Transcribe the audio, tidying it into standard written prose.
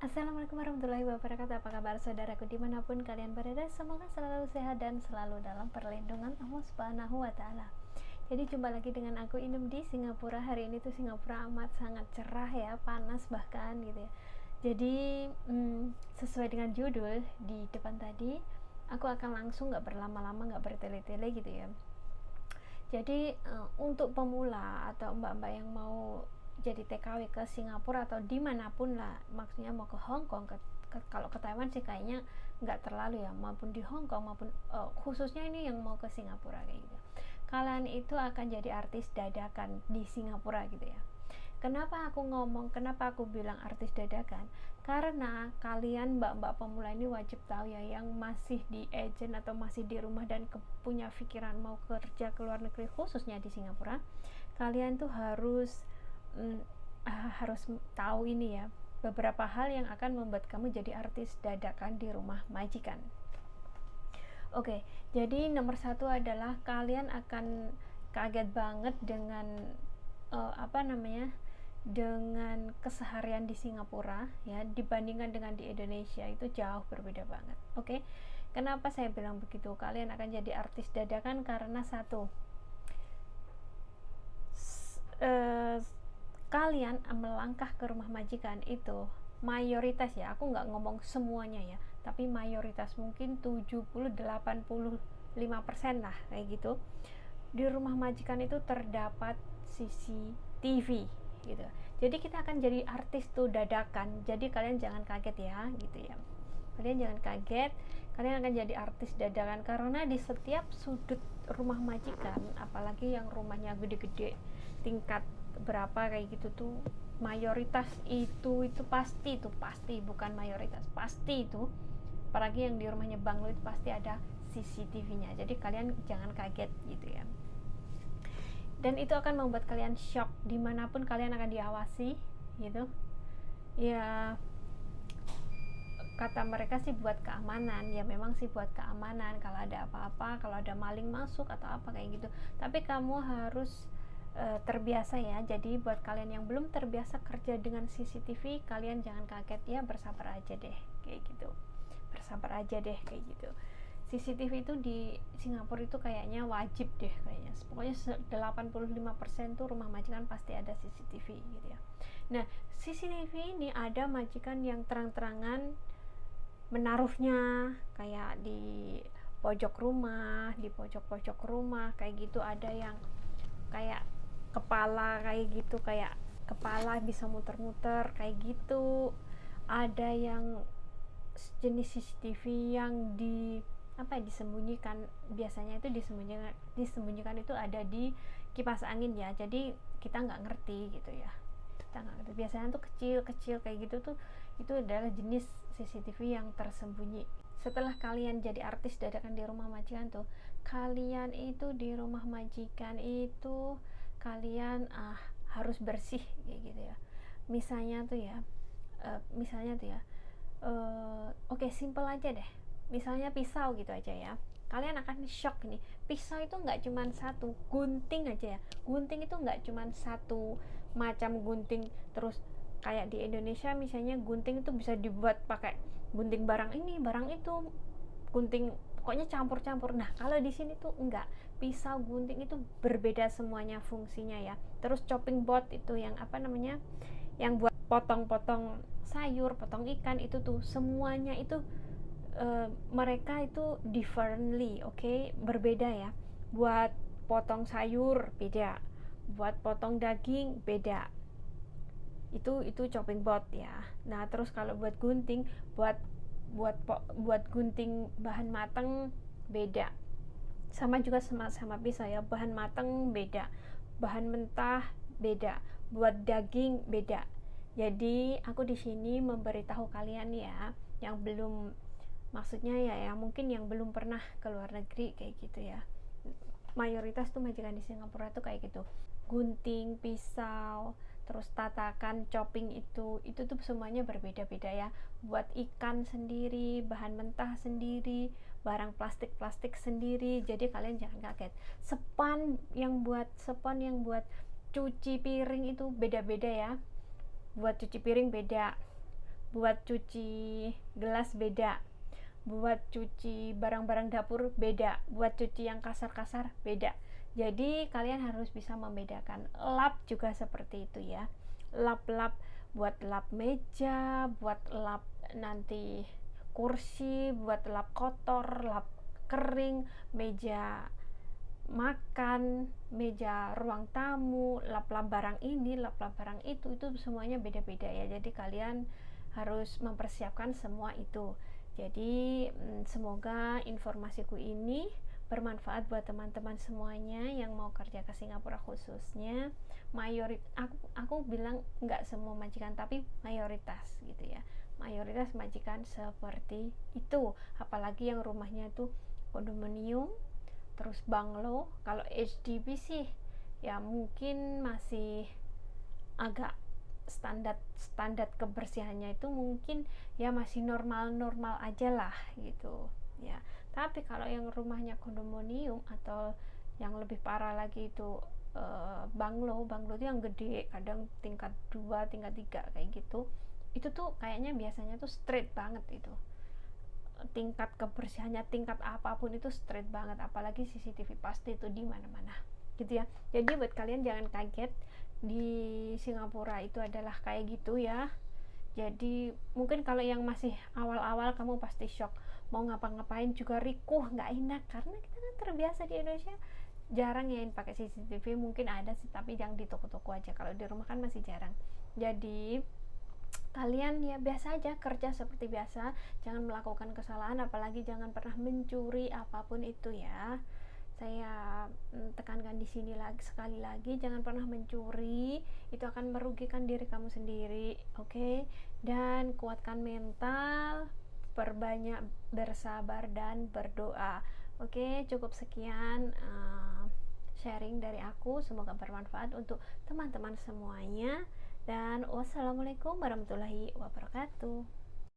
Assalamualaikum warahmatullahi wabarakatuh. Apa kabar saudaraku dimanapun kalian berada? Semoga selalu sehat dan selalu dalam perlindungan Allah Subhanahu wa Ta'ala. Jadi jumpa lagi dengan aku Inem di Singapura. Hari ini tuh Singapura amat sangat cerah ya, panas bahkan gitu ya. Jadi sesuai dengan judul di depan tadi, aku akan langsung gak berlama-lama, gak bertele-tele gitu ya. Jadi untuk pemula atau mbak-mbak yang mau jadi TKW ke Singapura atau dimanapun lah, maksudnya mau ke Hong Kong, kalau ke Taiwan sih kayaknya nggak terlalu ya, maupun di Hong Kong maupun khususnya ini yang mau ke Singapura kayak gitu, kalian itu akan jadi artis dadakan di Singapura gitu ya. Kenapa aku bilang artis dadakan? Karena kalian mbak-mbak pemula ini wajib tahu ya, yang masih di agent atau masih di rumah dan punya pikiran mau kerja ke luar negeri khususnya di Singapura, kalian tuh harus tahu ini ya, beberapa hal yang akan membuat kamu jadi artis dadakan di rumah majikan. Oke, jadi nomor satu adalah kalian akan kaget banget dengan dengan keseharian di Singapura ya, dibandingkan dengan di Indonesia itu jauh berbeda banget. Oke, kenapa saya bilang begitu? Kalian akan jadi artis dadakan karena satu, kalian melangkah ke rumah majikan itu mayoritas ya, aku nggak ngomong semuanya ya, tapi mayoritas mungkin 70-85% lah kayak gitu. Di rumah majikan itu terdapat CCTV gitu. Jadi kita akan jadi artis tuh dadakan. Jadi kalian jangan kaget ya gitu ya. Kalian jangan kaget, kalian akan jadi artis dadakan karena di setiap sudut rumah majikan, apalagi yang rumahnya gede-gede tingkat berapa kayak gitu tuh, mayoritas itu pasti bukan mayoritas, pasti itu, apalagi yang di rumahnya Bang Lu itu pasti ada CCTV-nya. Jadi kalian jangan kaget gitu ya. Dan itu akan membuat kalian shock dimanapun kalian akan diawasi gitu ya. Kata mereka sih buat keamanan, ya memang sih buat keamanan, kalau ada apa-apa, kalau ada maling masuk atau apa kayak gitu. Tapi kamu harus terbiasa ya. Jadi buat kalian yang belum terbiasa kerja dengan CCTV, kalian jangan kaget ya, bersabar aja deh kayak gitu. Bersabar aja deh kayak gitu. CCTV itu di Singapura itu kayaknya wajib deh kayaknya. Pokoknya 85% tuh rumah majikan pasti ada CCTV gitu ya. Nah, CCTV ini ada majikan yang terang-terangan menaruhnya kayak di pojok rumah, di pojok-pojok rumah kayak gitu. Ada yang kayak kepala kayak gitu, kayak kepala bisa muter-muter kayak gitu. Ada yang jenis CCTV yang disembunyikan, biasanya itu disembunyikan itu ada di kipas angin ya, jadi kita nggak ngerti gitu ya, biasanya tuh kecil kayak gitu tuh, itu adalah jenis CCTV yang tersembunyi. Setelah kalian jadi artis dadakan di rumah majikan tuh, kalian itu di rumah majikan itu kalian harus bersih kayak gitu ya. Misalnya tuh ya, oke, simple aja deh, misalnya pisau gitu aja ya. Kalian akan shock nih, pisau itu nggak cuma satu gunting aja ya. Gunting itu nggak cuma satu macam gunting terus kayak di Indonesia misalnya gunting itu bisa dibuat pakai gunting barang ini barang itu, gunting pokoknya campur-campur. Nah kalau di sini tuh enggak, pisau gunting itu berbeda semuanya fungsinya ya. Terus chopping board itu yang yang buat potong-potong sayur, potong ikan, itu tuh semuanya itu mereka itu differently, okay? Berbeda ya. Buat potong sayur beda, buat potong daging beda. Itu chopping board ya. Nah, terus kalau buat gunting, buat gunting bahan matang beda. Sama juga sama pisau ya, bahan matang beda, bahan mentah beda, buat daging beda. Jadi aku di sini memberitahu kalian ya, yang belum, maksudnya ya mungkin yang belum pernah ke luar negeri kayak gitu ya. Mayoritas tuh majikan di Singapura tuh kayak gitu. Gunting, pisau, terus tatakan, chopping itu tuh semuanya berbeda-beda ya. Buat ikan sendiri, bahan mentah sendiri, barang plastik sendiri. Jadi kalian jangan kaget. Spon yang buat cuci piring itu beda-beda ya. Buat cuci piring beda, buat cuci gelas beda, buat cuci barang-barang dapur beda, buat cuci yang kasar-kasar beda. Jadi kalian harus bisa membedakan. Lap juga seperti itu ya, lap-lap, buat lap meja, buat lap nanti kursi, buat lap kotor, lap kering, meja makan, meja ruang tamu, lap-lap barang ini, lap-lap barang itu semuanya beda-beda ya. Jadi kalian harus mempersiapkan semua itu. Jadi semoga informasiku ini bermanfaat buat teman-teman semuanya yang mau kerja ke Singapura, khususnya aku bilang nggak semua majikan, tapi mayoritas gitu ya, mayoritas majikan seperti itu. Apalagi yang rumahnya tuh kondominium terus bungalow. Kalau HDB sih ya mungkin masih agak standar kebersihannya itu mungkin ya masih normal aja lah gitu ya. Tapi kalau yang rumahnya kondominium atau yang lebih parah lagi itu bungalow itu yang gede, kadang tingkat 2 tingkat 3 kayak gitu, itu tuh kayaknya biasanya tuh straight banget itu tingkat kebersihannya, tingkat apapun itu straight banget. Apalagi CCTV pasti itu di mana-mana gitu ya. Jadi buat kalian jangan kaget, di Singapura itu adalah kayak gitu ya. Jadi mungkin kalau yang masih awal-awal kamu pasti shock, mau ngapa-ngapain juga rikuh, nggak enak, karena kita kan terbiasa di Indonesia jarang ya pakai CCTV. Mungkin ada sih, tapi yang di toko-toko aja, kalau di rumah kan masih jarang. Jadi kalian ya biasa aja kerja seperti biasa, jangan melakukan kesalahan, apalagi jangan pernah mencuri apapun itu ya. Saya tekankan di sini lagi, sekali lagi, jangan pernah mencuri, itu akan merugikan diri kamu sendiri, oke? Dan kuatkan mental, perbanyak bersabar dan berdoa. Oke, cukup sekian sharing dari aku, semoga bermanfaat untuk teman-teman semuanya. Dan wassalamualaikum warahmatullahi wabarakatuh.